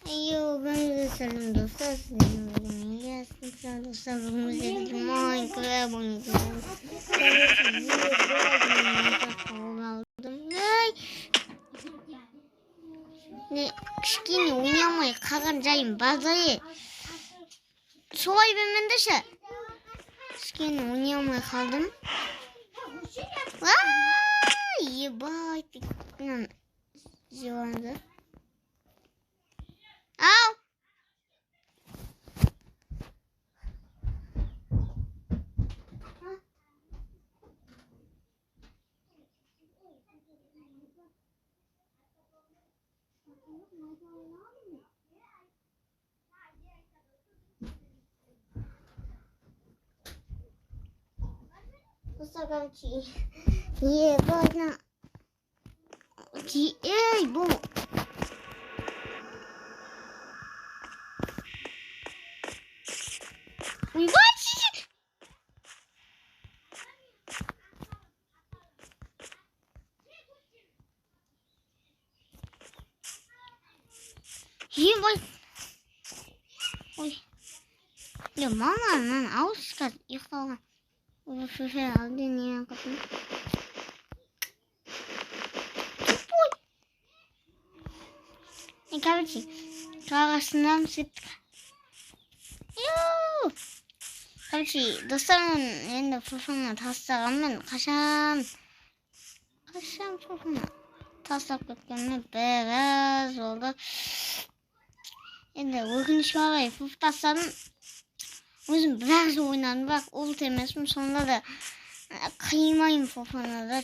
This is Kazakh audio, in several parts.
Yo, ben de selam dostlar. Sizin bugün gelsin dostlar. Bugün bize Minecraft oynayacağız. 네, 스킨이 운영을 가간자인 바다에 소화입은 듯이 스킨 운영을 가든 와 이게 뭐 그냥 지원데 아우 도서관지 예보나 지에 뭐 이거지 이거 어이 야 마마 난 9시까지 있어 오늘 수세 안 되니 하거든 Короче, нам Короче, достаем енді фуфана тастағанмен қашан фуфана тастап кеткеніме біраз болды. Енді өкінішке орай фуф тастадым. Өзім біраз ойнадым, бірақ ұлт емеспін. Сонда да қимаймын фуфанада.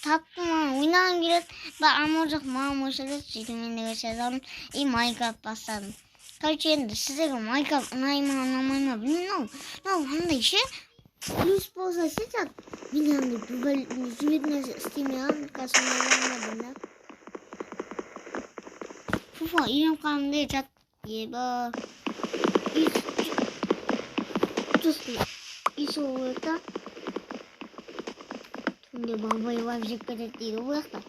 Таптым, ойнағым келеді. Бірақ амал жоқ, маған өшірді. Сөйтіп мендегі сезамын. И Майнкрафт бастадым. Короче, енді сіздерге Майнкрафт ұнай ма, ұнамай ма білмеймін. Мынау қандай ше? Плюс болса ше жат. Мен андай жіберген істемей қалдым. Кәсімдеріне білмеймін. Фуфа, үйреніп қалдым де жат. Еба. 이 소울다 근데 마마이 와비까지 뛰어올랐다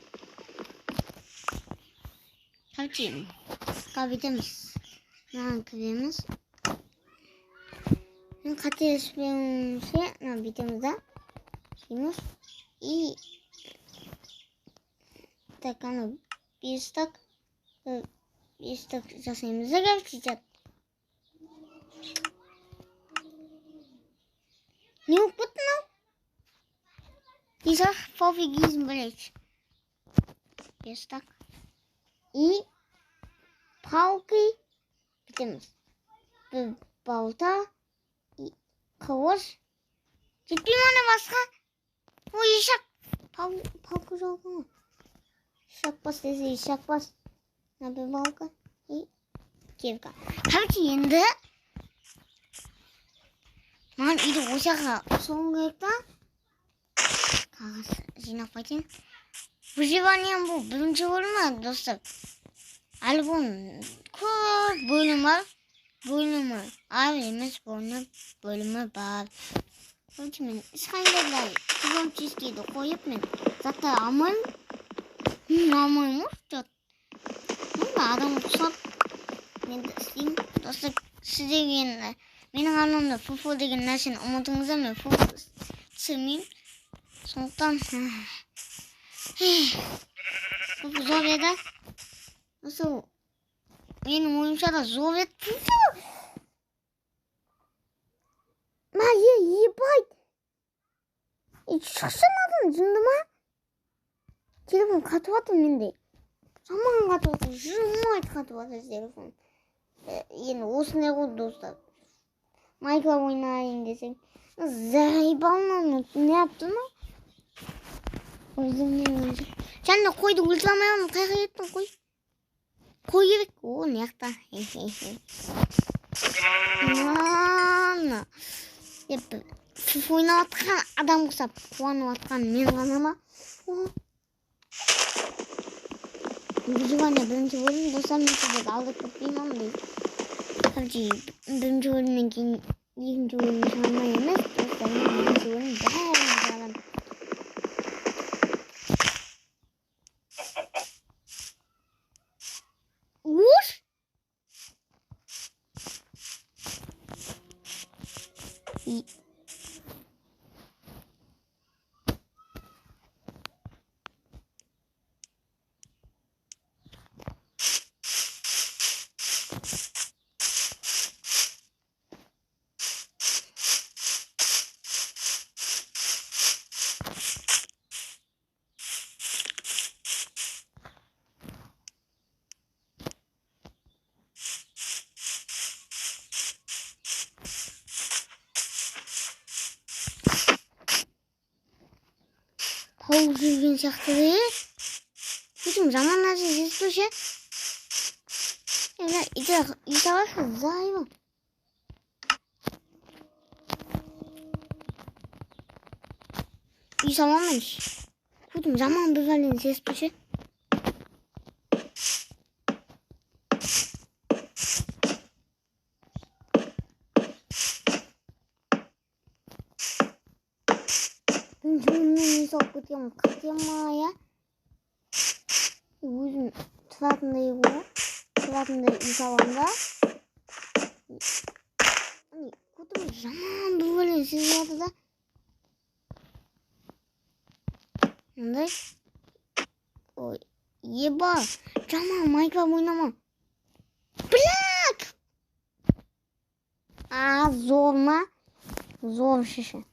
탈진 까비데미스 난 그데미스 같이 스페인세 난 비데미다 히무스 이 такано 비스탁 자세히 생각지자 Nieuw put nou? Die zag Favi Gießen beleid. Pistak. I. Pauki. Bitems. Bebauta. I. Kawas. Ciddi mana başka? O işak. Pauki zaten. İşak bas desi işak bas. Ne bebauka. I. Kevka. Tabii ki yende. 난 이제 오샤가 송했다. 가서 지나가진. 부지런히 한번 문제 얼마 넣었어. 앨범 그 bölümü. Abimiz bölümü var. Şimdi Skyler'da kıvam çizgiyi de koyup ben zaten namıymış da. Bunlar adam kusap. Ben de isteyeyim. Dostlar size gelin. Менің анамда фуфу деген нәрсені ұмытыңыздар мен фуфу түсірмеймін. Сондықтан фуфу зор еді. Осы менің ойымша да зор еді. Фуфу! ебать! шаршамадың жынды ма? Телефон қатып жатыр менде. Жаман қатып жатыр. Жымайды қатып жатыр телефон. Енді осындай ғой достар. Майнкрафт oynayayım desek. Zayıbalma ne yaptın mı? O yüzden ne olacak? Sen de koydu ultramayalım. Kayka yettin koy. Koy gerek. O ne yaptı? Anna. Fufu oynatkan adam kusap. Puan atkan men kanama. Gücü var ne? Birinci bölüm dostlar mesajı aldık tutayım ama değil. Tabii birinci bölümün ikinci bölümü sanmayınız. Dostlarım birinci bölüm daha güzel. Uş! 이 тауып жүрген сияқты да өзім жаман нәрсе естуші үй салайық зайыбы үй саламын өзім жаман бір бәлені естуші Жүнмен үй салып кеткен қате ма я өзім тұратындай үй саламын да көтім жаман бір бәлені сезіп жатыр да мындай ой еба жаман майнкрафт ойнама блядь зор ма зор шеше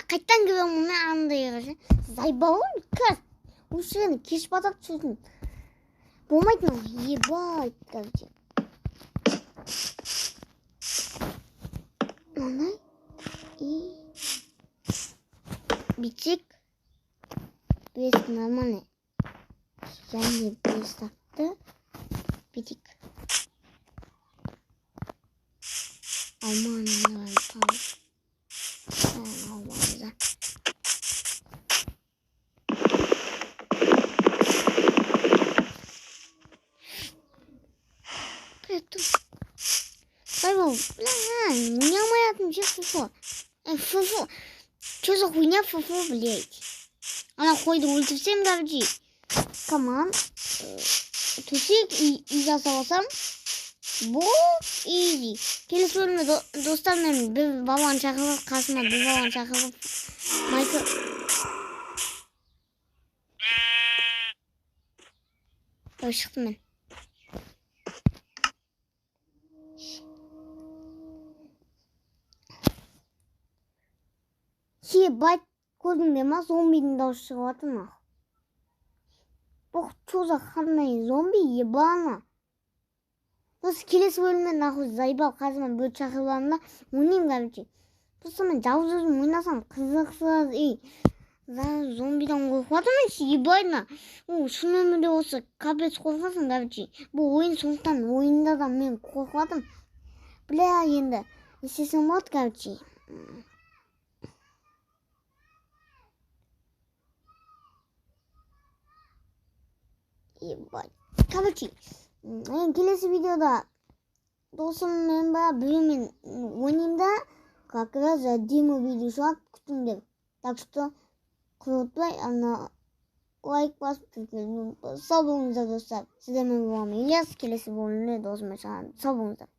қайттан келемін мен андай қашы зайбауым кәс осы жеріне кеш батап түсетін болмайтын ол ебать короче мындай и битик бес нормальный және бес тақты битик алманы тауып не моя где фуфу фуфу что за хуйня фуфу блять она ходит улицы всем короче команд тусик и жасавасам бұл изи келесі бөлімде достармен бір баланы шақырып қасыма бір баланы шақырып шықтым мен ебать көрдіңдер ма зомбидің дауысы шығып жатыр ма бұл что за қандай зомби ебана осы келесі бөліммен нахуй зайбал қазір бөліп шақырып да ойнаймын короче просто мен жалғыз өзім ойнасам қызықсыз зомбидан қорқып жатырмын ебайна шын өмірде осы капец қорқасың короче бұл ойын сондықтан ойында да мен қорқып жатырмын бля енді істесем болады короче ебать короче келесі видеода досыммен біреумен ойнаймын да как раз әдемі видео шығады күтіңдер так что құртпай лайк басып сау болыңыздар достар сіздермен болғанмын Ильяс келесі бөлімде досыммен шығамын сау болыңыздар